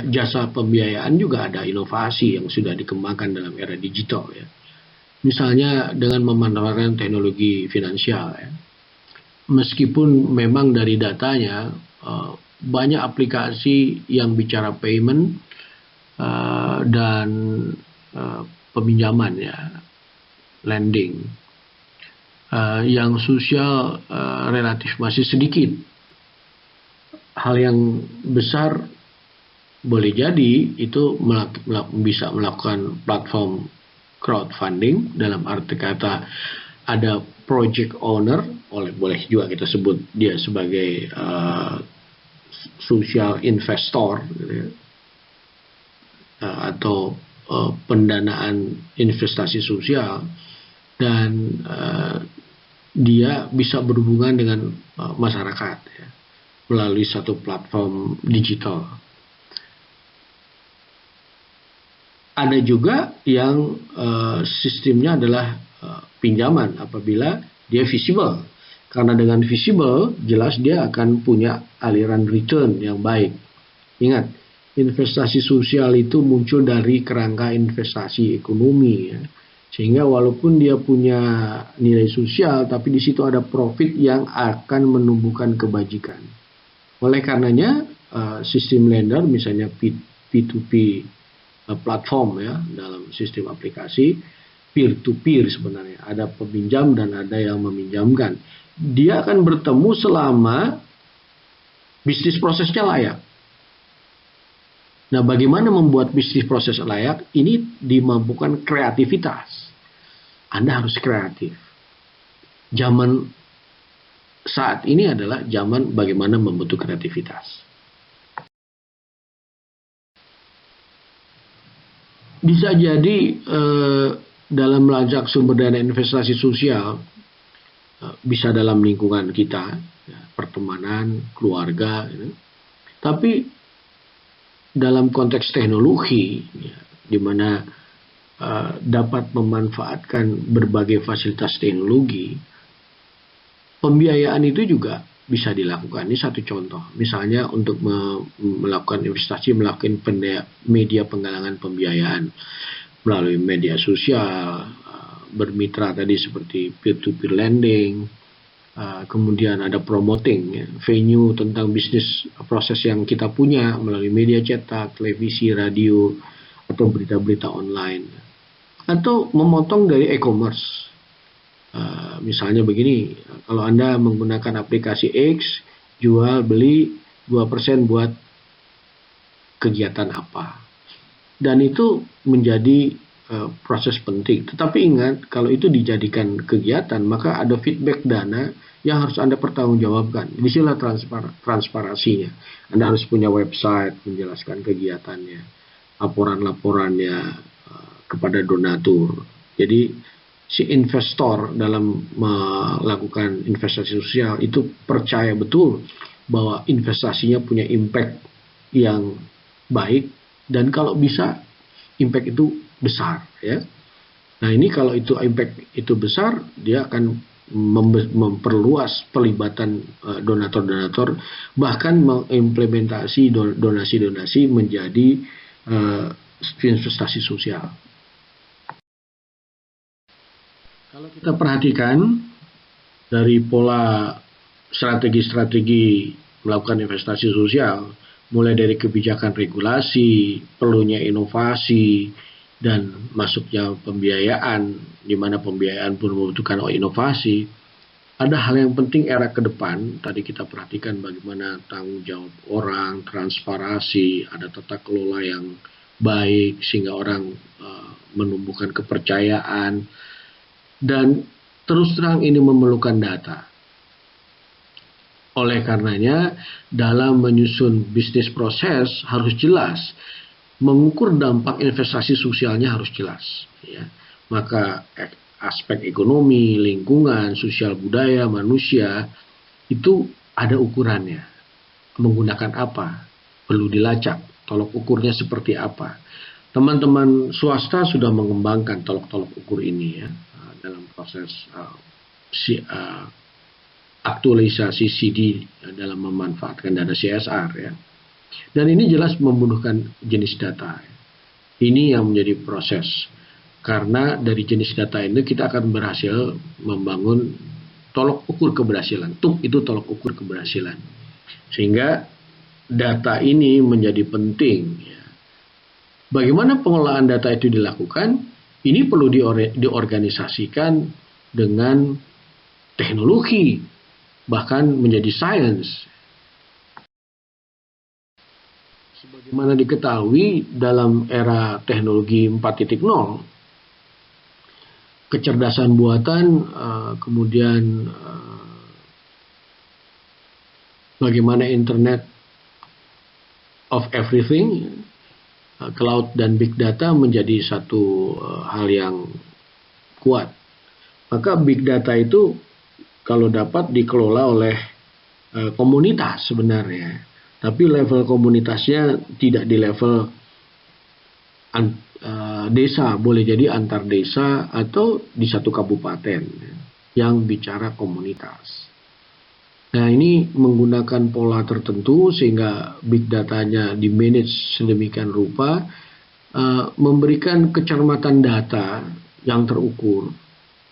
jasa pembiayaan juga ada inovasi yang sudah dikembangkan dalam era digital ya. Misalnya dengan memanfaatkan teknologi finansial ya. Meskipun memang dari datanya banyak aplikasi yang bicara payment dan peminjaman ya, lending, yang sosial relatif masih sedikit. Hal yang besar boleh jadi itu bisa melakukan platform crowdfunding, dalam arti kata ada project owner, boleh juga kita sebut dia sebagai social investor gitu ya, atau pendanaan investasi sosial, dan dia bisa berhubungan dengan masyarakat ya, melalui satu platform digital. Ada juga yang sistemnya adalah pinjaman apabila dia visible. Karena dengan visible, jelas dia akan punya aliran return yang baik. Ingat, investasi sosial itu muncul dari kerangka investasi ekonomi ya. Sehingga walaupun dia punya nilai sosial, tapi di situ ada profit yang akan menumbuhkan kebajikan. Oleh karenanya, sistem lender misalnya P2P platform ya, dalam sistem aplikasi peer-to-peer sebenarnya. Ada peminjam dan ada yang meminjamkan. Dia akan bertemu selama bisnis prosesnya layak. Nah, bagaimana membuat bisnis proses layak? Ini dimampukan kreativitas. Anda harus kreatif. Zaman saat ini adalah zaman bagaimana membentuk kreativitas. Bisa jadi dalam melacak sumber dana investasi sosial, bisa dalam lingkungan kita, ya, pertemanan, keluarga, ya. Tapi dalam konteks teknologi, ya, di mana dapat memanfaatkan berbagai fasilitas teknologi, pembiayaan itu juga bisa dilakukan. Ini satu contoh. Misalnya untuk melakukan investasi, melakukan media penggalangan pembiayaan melalui media sosial, bermitra tadi seperti peer-to-peer lending, kemudian ada promoting, ya, venue tentang bisnis proses yang kita punya melalui media cetak, televisi, radio, atau berita-berita online, atau memotong dari e-commerce. Misalnya begini, kalau Anda menggunakan aplikasi X, jual beli 2% buat kegiatan apa, dan itu menjadi proses penting. Tetapi ingat, kalau itu dijadikan kegiatan, maka ada feedback dana yang harus Anda pertanggungjawabkan. Disinilah transparansinya. Anda harus punya website menjelaskan kegiatannya, laporan-laporannya kepada donatur. Jadi si investor dalam melakukan investasi sosial itu percaya betul bahwa investasinya punya impact yang baik, dan kalau bisa impact itu besar, ya. Nah, ini kalau itu impact itu besar, dia akan memperluas pelibatan donatur-donatur, bahkan mengimplementasi donasi-donasi menjadi investasi sosial. Kalau kita perhatikan dari pola strategi-strategi melakukan investasi sosial, mulai dari kebijakan regulasi, perlunya inovasi, dan masuknya pembiayaan, di mana pembiayaan pun membutuhkan inovasi, ada hal yang penting era ke depan. Tadi kita perhatikan bagaimana tanggung jawab orang, transparansi, ada tata kelola yang baik, sehingga orang menumbuhkan kepercayaan. Dan terus terang ini memerlukan data. Oleh karenanya, dalam menyusun bisnis proses harus jelas, mengukur dampak investasi sosialnya harus jelas, ya. Maka aspek ekonomi, lingkungan, sosial budaya, manusia itu ada ukurannya. Menggunakan apa? Perlu dilacak. Tolok ukurnya seperti apa? Teman-teman swasta sudah mengembangkan tolok-tolok ukur ini, ya, dalam proses aktualisasi CD dalam memanfaatkan dana CSR, ya. Dan ini jelas membutuhkan jenis data. Ini yang menjadi proses. Karena dari jenis data ini kita akan berhasil membangun tolok ukur keberhasilan. TUK itu tolok ukur keberhasilan. Sehingga data ini menjadi penting, ya. Bagaimana pengelolaan data itu dilakukan? Ini perlu diorganisasikan dengan teknologi, bahkan menjadi sains. Sebagaimana diketahui dalam era teknologi 4.0, kecerdasan buatan, kemudian bagaimana Internet of Everything, cloud dan big data menjadi satu hal yang kuat. Maka big data itu kalau dapat dikelola oleh komunitas sebenarnya, tapi level komunitasnya tidak di level desa, boleh jadi antar desa atau di satu kabupaten, yang bicara komunitas. Nah, ini menggunakan pola tertentu sehingga big datanya di-manage sedemikian rupa, memberikan kecermatan data yang terukur,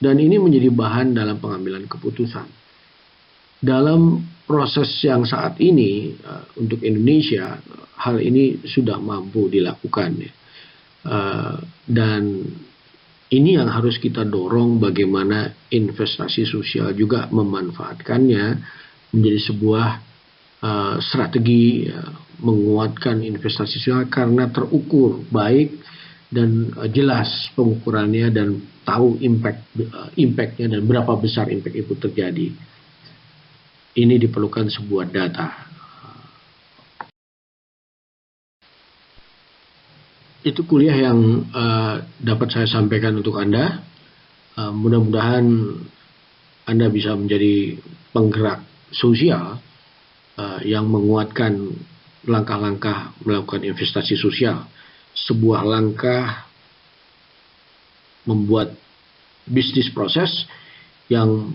dan ini menjadi bahan dalam pengambilan keputusan. Dalam proses yang saat ini untuk Indonesia, hal ini sudah mampu dilakukan, ya. Dan ini yang harus kita dorong, bagaimana investasi sosial juga memanfaatkannya menjadi sebuah strategi menguatkan investasi sosial karena terukur baik dan jelas pengukurannya dan tahu impactnya dan berapa besar impact itu terjadi. Ini diperlukan sebuah data. Itu kuliah yang dapat saya sampaikan untuk Anda. Mudah-mudahan Anda bisa menjadi penggerak sosial yang menguatkan langkah-langkah melakukan investasi sosial. Sebuah langkah membuat bisnis proses yang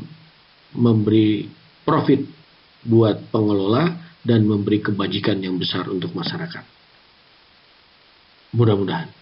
memberi profit buat pengelola dan memberi kebajikan yang besar untuk masyarakat. Mudah-mudahan.